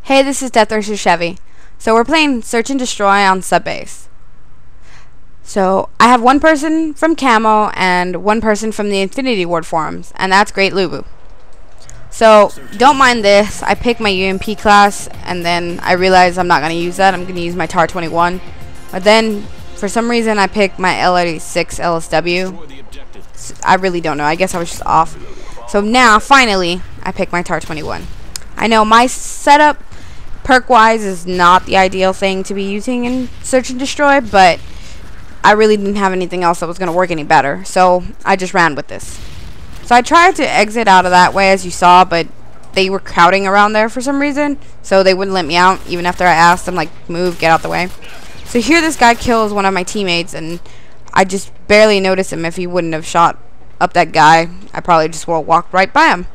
Hey, this is DEATHRACERCHEVY. So we're playing Search and Destroy on Subbase. So I have one person from Camo and one person from the Infinity Ward forums, and that's greatlubu. So don't mind this. I picked my UMP class, and then I realized I'm not going to use that. I'm going to use my TAR 21. But then, for some reason, I picked my L86 LSW. I really don't know. I guess I was just off. So now, finally, I picked my TAR 21. I know my setup, perk-wise, is not the ideal thing to be using in Search and Destroy, but I really didn't have anything else that was going to work any better, so I just ran with this. So I tried to exit out of that way, as you saw, but they were crowding around there for some reason, so they wouldn't let me out, even after I asked them, like, move, get out the way. So here this guy kills one of my teammates, and I just barely noticed him. If he wouldn't have shot up that guy, I probably just walked right by him.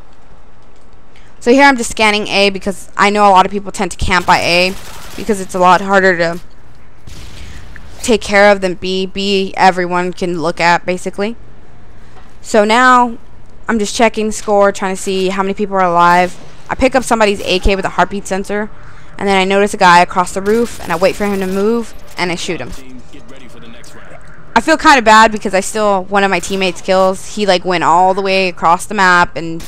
So here I'm just scanning A because I know a lot of people tend to camp by A because it's a lot harder to take care of than B. B everyone can look at basically. So now I'm just checking the score, trying to see how many people are alive. I pick up somebody's AK with a heartbeat sensor, and then I notice a guy across the roof, and I wait for him to move, and I shoot him. I feel kind of bad because I still one of my teammates kills. He like went all the way across the map and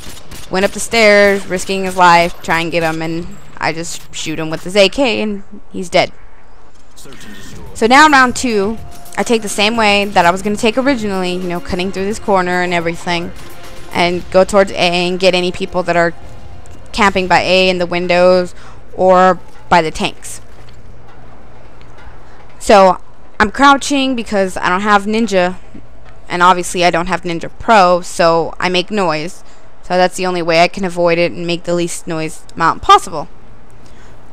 went up the stairs, risking his life to try and get him, and I just shoot him with his AK, and he's dead. So now round 2, I take the same way that I was going to take originally, you know, cutting through this corner and everything, and go towards A and get any people that are camping by A in the windows or by the tanks. So I'm crouching because I don't have Ninja, and obviously I don't have Ninja Pro, so I make noise. So that's the only way I can avoid it and make the least noise amount possible.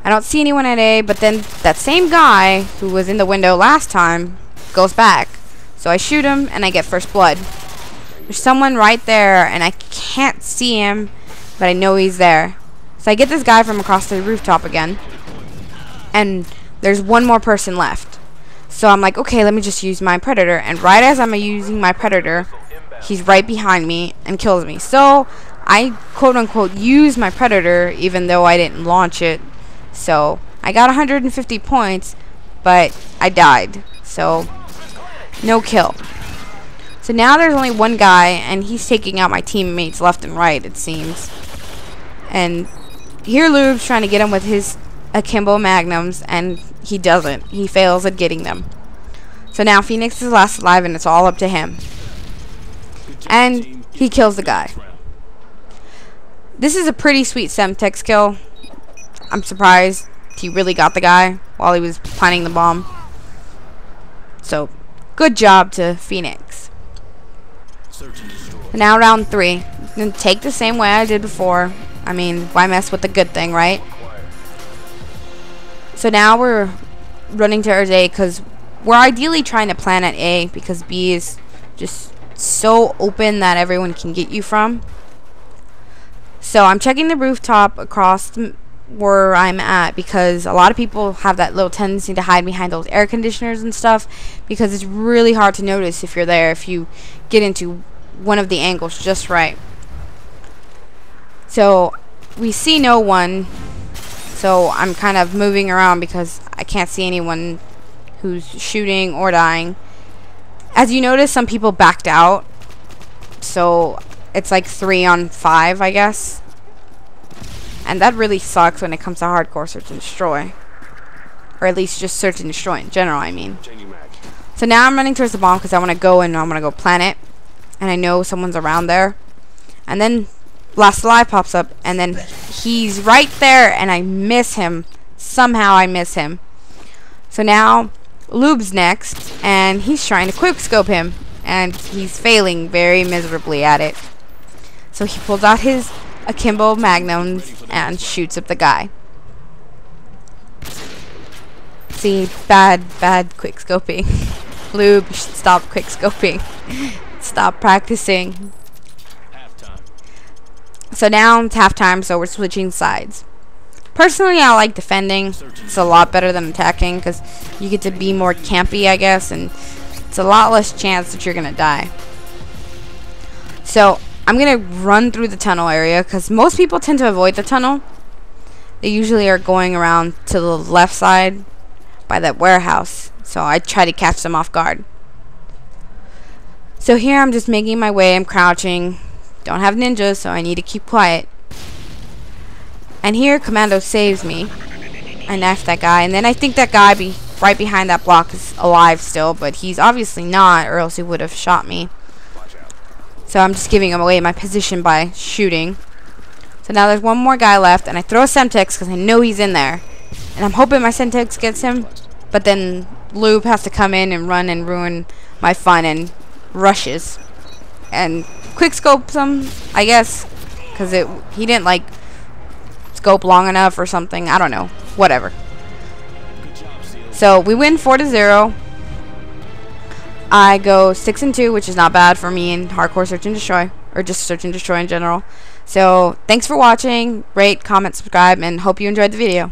I don't see anyone at A, but then that same guy who was in the window last time goes back. So I shoot him and I get first blood. There's someone right there and I can't see him, but I know he's there. So I get this guy from across the rooftop again, and there's one more person left. So I'm like, okay, let me just use my Predator, and right as I'm using my Predator, he's right behind me and kills me. So I quote-unquote use my Predator even though I didn't launch it. So I got 150 points, but I died. So no kill. So now there's only one guy, and he's taking out my teammates left and right, it seems. And here Lube's trying to get him with his akimbo magnums, and he doesn't. He fails at getting them. So now Phoenix is last alive, and it's all up to him. And he kills the guy. This is a pretty sweet Semtex kill. I'm surprised he really got the guy while he was planting the bomb. So, good job to Phoenix. Now round 3. I'm going to take the same way I did before. I mean, why mess with the good thing, right? So now we're running towards A because we're ideally trying to plan at A because B is just so open that everyone can get you from. So I'm checking the rooftop across where I'm at because a lot of people have that little tendency to hide behind those air conditioners and stuff because it's really hard to notice if you're there if you get into one of the angles just right. So we see no one, so I'm kind of moving around because I can't see anyone who's shooting or dying. As you notice, some people backed out, so it's like 3 on 5, I guess. And that really sucks when it comes to hardcore Search and Destroy. Or at least just Search and Destroy in general, I mean. So now I'm running towards the bomb because I want to go and I want to go plant it. And I know someone's around there. And then Last Alive pops up, and then he's right there, and I miss him. Somehow I miss him. So now Lube's next, and he's trying to quickscope him, and he's failing very miserably at it. So he pulls out his akimbo magnums and shoots up the guy. See, bad quickscoping. Lube, you should stop quickscoping. Stop practicing. So now it's halftime, so we're switching sides. Personally, I like defending. It's a lot better than attacking because you get to be more campy, I guess, and it's a lot less chance that you're gonna die. So I'm gonna run through the tunnel area because most people tend to avoid the tunnel. They usually are going around to the left side by that warehouse, so I try to catch them off guard. So here I'm just making my way. I'm crouching. Don't have ninjas, so I need to keep quiet. And here Commando saves me. I knife that guy, and then I think that guy right behind that block is alive still, but he's obviously not, or else he would have shot me. So I'm just giving him away my position by shooting. So now there's one more guy left, and I throw a Semtex because I know he's in there. And I'm hoping my Semtex gets him, but then Lube has to come in and run and ruin my fun and rushes. And quick scopes him, I guess, because he didn't like scope long enough or something. I don't know. Whatever. So we win 4-0. I go 6-2, which is not bad for me in hardcore search and destroy, or just search and destroy in general. So thanks for watching. Rate, comment, subscribe, and hope you enjoyed the video.